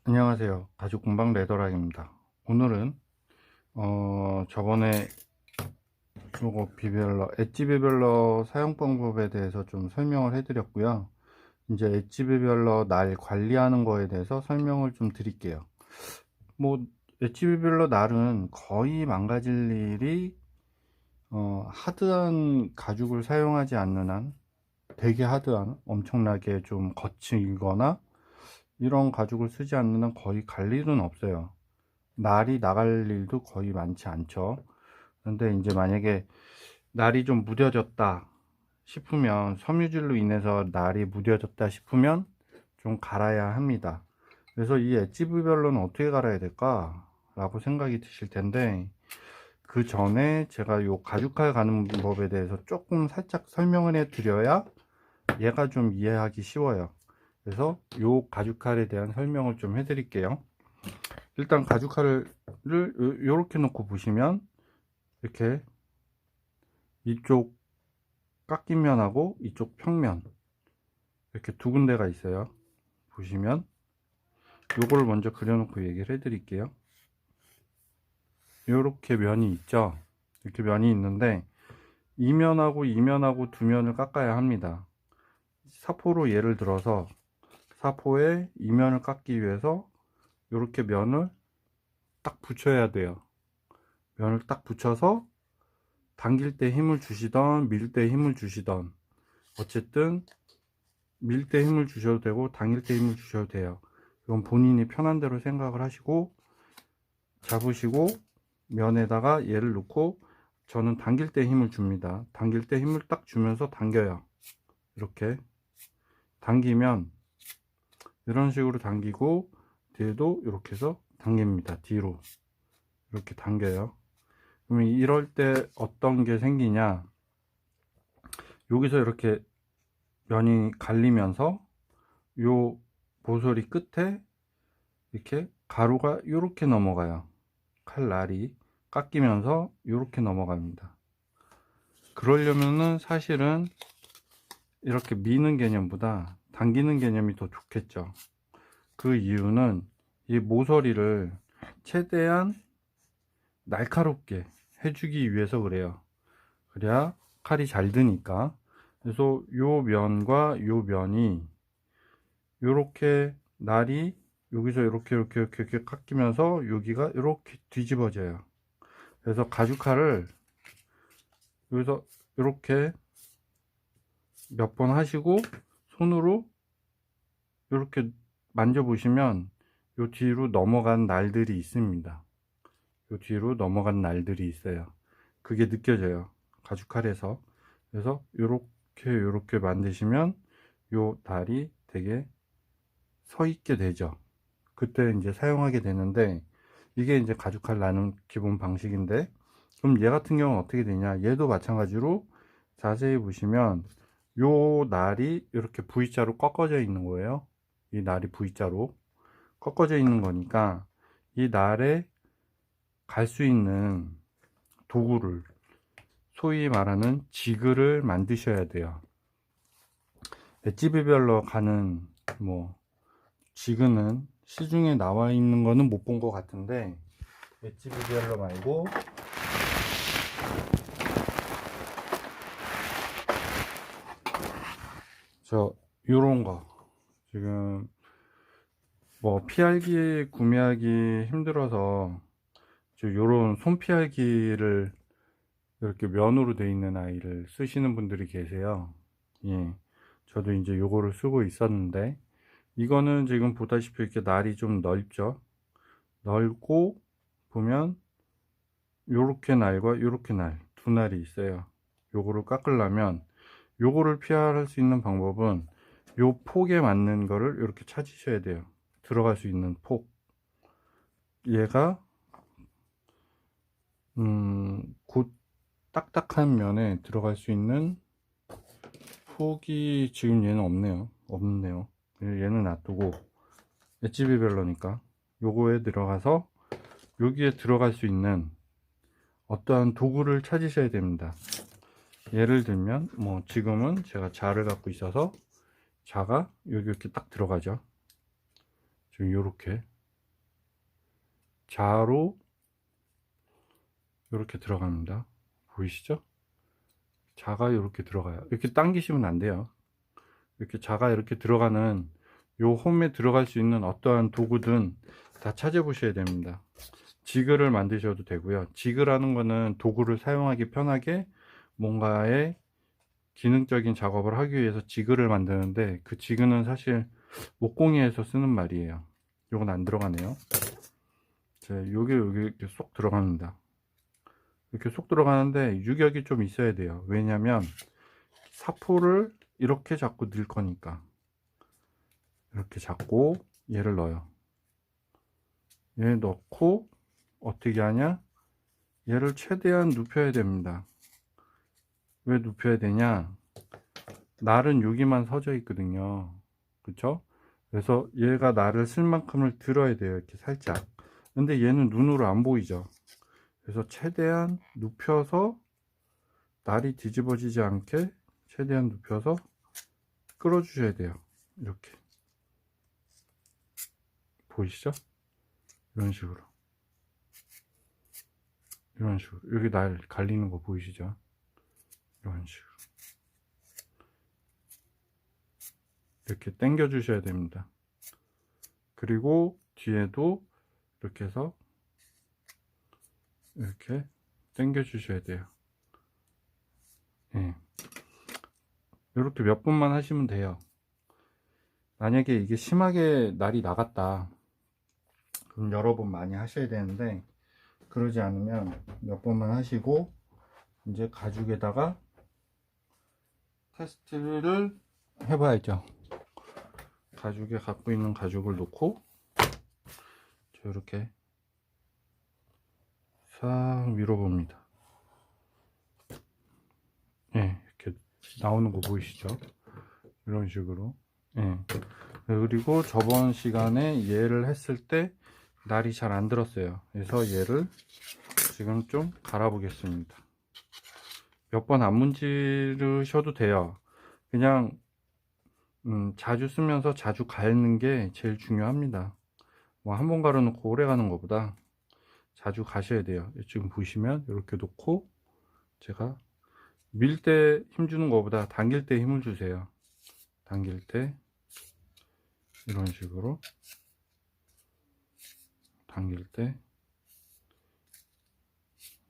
안녕하세요. 가죽공방 레더락입니다. 오늘은 저번에 요거 비별러 엣지 비별러 사용 방법에 대해서 좀 설명을 해 드렸고요. 이제 엣지 비별러 날 관리하는 거에 대해서 설명을 좀 드릴게요. 뭐 엣지 비별러 날은 거의 망가질 일이 하드한 가죽을 사용하지 않는 한, 되게 하드한 엄청나게 좀 거칠거나 이런 가죽을 쓰지 않는 한 거의 갈 일은 없어요. 날이 나갈 일도 거의 많지 않죠. 그런데 이제 만약에 날이 좀 무뎌졌다 싶으면, 섬유질로 인해서 날이 무뎌졌다 싶으면 좀 갈아야 합니다. 그래서 이 엣지 부별로는 어떻게 갈아야 될까 라고 생각이 드실 텐데, 그 전에 제가 요 가죽칼 가는 법에 대해서 조금 살짝 설명을 해 드려야 얘가 좀 이해하기 쉬워요. 그래서 요 가죽칼에 대한 설명을 좀 해 드릴게요. 일단 가죽칼을 이렇게 놓고 보시면, 이렇게 이쪽 깎인 면하고 이쪽 평면, 이렇게 두 군데가 있어요. 보시면 요거를 먼저 그려놓고 얘기를 해 드릴게요. 이렇게 면이 있죠. 이렇게 면이 있는데, 이 면하고 이 면하고 두 면을 깎아야 합니다. 사포로 예를 들어서 사포에 이 면을 깎기 위해서 이렇게 면을 딱 붙여야 돼요. 면을 딱 붙여서 당길 때 힘을 주시던 밀 때 힘을 주시던, 어쨌든 밀 때 힘을 주셔도 되고 당길 때 힘을 주셔도 돼요. 이건 본인이 편한 대로 생각을 하시고 잡으시고, 면에다가 얘를 놓고, 저는 당길 때 힘을 줍니다. 당길 때 힘을 딱 주면서 당겨요. 이렇게 당기면 이런 식으로 당기고, 뒤에도 이렇게 해서 당깁니다. 뒤로 이렇게 당겨요. 그러면 이럴 때 어떤 게 생기냐, 여기서 이렇게 면이 갈리면서 요 모서리 끝에 이렇게 가루가 이렇게 넘어가요. 칼날이 깎이면서 이렇게 넘어갑니다. 그러려면은 사실은 이렇게 미는 개념보다 당기는 개념이 더 좋겠죠. 그 이유는 이 모서리를 최대한 날카롭게 해주기 위해서 그래요. 그래야 칼이 잘 드니까. 그래서 요 면과 요 면이 요렇게, 날이 여기서 이렇게 깎이면서 여기가 이렇게 뒤집어져요. 그래서 가죽칼을 여기서 이렇게 몇 번 하시고 손으로 이렇게 만져보시면 요 뒤로 넘어간 날들이 있습니다. 요 뒤로 넘어간 날들이 있어요. 그게 느껴져요, 가죽칼에서. 그래서 요렇게 만드시면 요 날이 되게 서 있게 되죠. 그때 이제 사용하게 되는데, 이게 이제 가죽칼 나는 기본 방식인데, 그럼 얘 같은 경우는 어떻게 되냐, 얘도 마찬가지로 자세히 보시면 요 날이 이렇게 V자로 꺾어져 있는 거예요. 이 날이 V자로 꺾어져 있는 거니까 이 날에 갈 수 있는 도구를, 소위 말하는 지그를 만드셔야 돼요. 엣지비별로 가는 뭐 지그는 시중에 나와 있는 거는 못 본 것 같은데, 엣지비별로 말고 저 요런 거, 지금 뭐 피알기 구매하기 힘들어서 저 요런 손 피알기를 이렇게 면으로 되어 있는 아이를 쓰시는 분들이 계세요. 예, 저도 이제 요거를 쓰고 있었는데, 이거는 지금 보다시피 이렇게 날이 좀 넓죠. 넓고 보면 요렇게 날과 요렇게 날, 두 날이 있어요. 요거를 깎으려면, 요거를 피할 수 있는 방법은 요 폭에 맞는 거를 이렇게 찾으셔야 돼요. 들어갈 수 있는 폭. 얘가 곧 딱딱한 면에 들어갈 수 있는 폭이 지금 얘는 없네요. 얘는 놔두고, 엣지비별로니까 요거에 들어가서 여기에 들어갈 수 있는 어떠한 도구를 찾으셔야 됩니다. 예를 들면 뭐 지금은 제가 자를 갖고 있어서 자가 여기 이렇게 딱 들어가죠. 지금 요렇게 자로 이렇게 들어갑니다. 보이시죠? 자가 이렇게 들어가요. 이렇게 당기시면 안 돼요. 이렇게 자가 이렇게 들어가는 요 홈에 들어갈 수 있는 어떠한 도구든 다 찾아보셔야 됩니다. 지그를 만드셔도 되고요. 지그라는 거는 도구를 사용하기 편하게 뭔가의 기능적인 작업을 하기 위해서 지그를 만드는데, 그 지그는 사실 목공예에서 쓰는 말이에요. 요건 안 들어가네요. 자, 요게 여기 이렇게 쏙 들어갑니다. 이렇게 쏙 들어가는데 유격이 좀 있어야 돼요. 왜냐면 사포를 이렇게 잡고 넣을 거니까. 이렇게 잡고 얘를 넣어요. 얘 넣고 어떻게 하냐, 얘를 최대한 눕혀야 됩니다. 왜 눕혀야 되냐, 날은 여기만 서져 있거든요. 그쵸? 그래서 얘가 날을 쓸 만큼을 들어야 돼요. 이렇게 살짝. 근데 얘는 눈으로 안 보이죠. 그래서 최대한 눕혀서 날이 뒤집어지지 않게 최대한 눕혀서 끌어 주셔야 돼요. 이렇게. 보이시죠? 이런 식으로. 이런 식으로. 여기 날 갈리는 거 보이시죠? 이런 식으로. 이렇게 당겨 주셔야 됩니다. 그리고 뒤에도 이렇게 해서 이렇게 당겨 주셔야 돼요. 예. 이렇게 몇 번만 하시면 돼요. 만약에 이게 심하게 날이 나갔다, 그럼 여러 번 많이 하셔야 되는데, 그러지 않으면 몇 번만 하시고 이제 가죽에다가 테스트를 해봐야죠. 가죽에 갖고 있는 가죽을 놓고 이렇게 싹 밀어봅니다. 예, 이렇게 나오는 거 보이시죠? 이런 식으로. 예. 그리고 저번 시간에 얘를 했을 때 날이 잘 안 들었어요. 그래서 얘를 지금 좀 갈아 보겠습니다. 몇 번 안 문지르셔도 돼요. 그냥 자주 쓰면서 자주 갈는 게 제일 중요합니다. 뭐 한 번 갈아 놓고 오래 가는 것보다 자주 가셔야 돼요. 지금 보시면 이렇게 놓고, 제가 밀 때 힘 주는 것보다 당길 때 힘을 주세요. 당길 때 이런 식으로 당길 때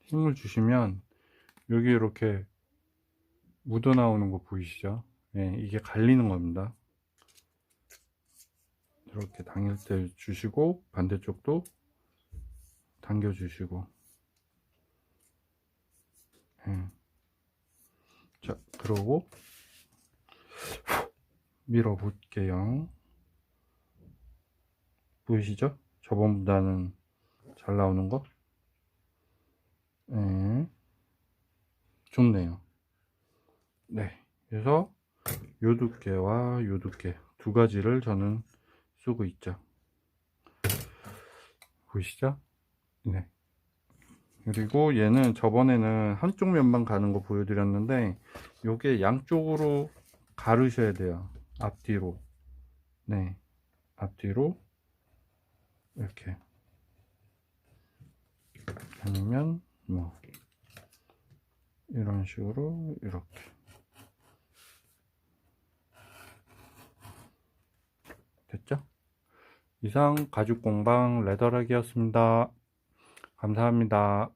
힘을 주시면 여기 이렇게 묻어 나오는 거 보이시죠? 예, 이게 갈리는 겁니다. 이렇게 당길 때 주시고 반대쪽도 당겨 주시고. 예. 자, 그러고 밀어 볼게요. 보이시죠? 저번보다는 잘 나오는 거. 예. 좋네요. 네, 그래서 요 두께와 요 두께 두 가지를 저는 쓰고 있죠. 보이시죠? 네. 그리고 얘는 저번에는 한쪽 면만 가는 거 보여드렸는데, 요게 양쪽으로 가르셔야 돼요. 앞뒤로. 네, 앞뒤로 이렇게. 아니면 뭐 이런 식으로 이렇게. 됐죠? 이상 가죽공방 레더락이었습니다. 감사합니다.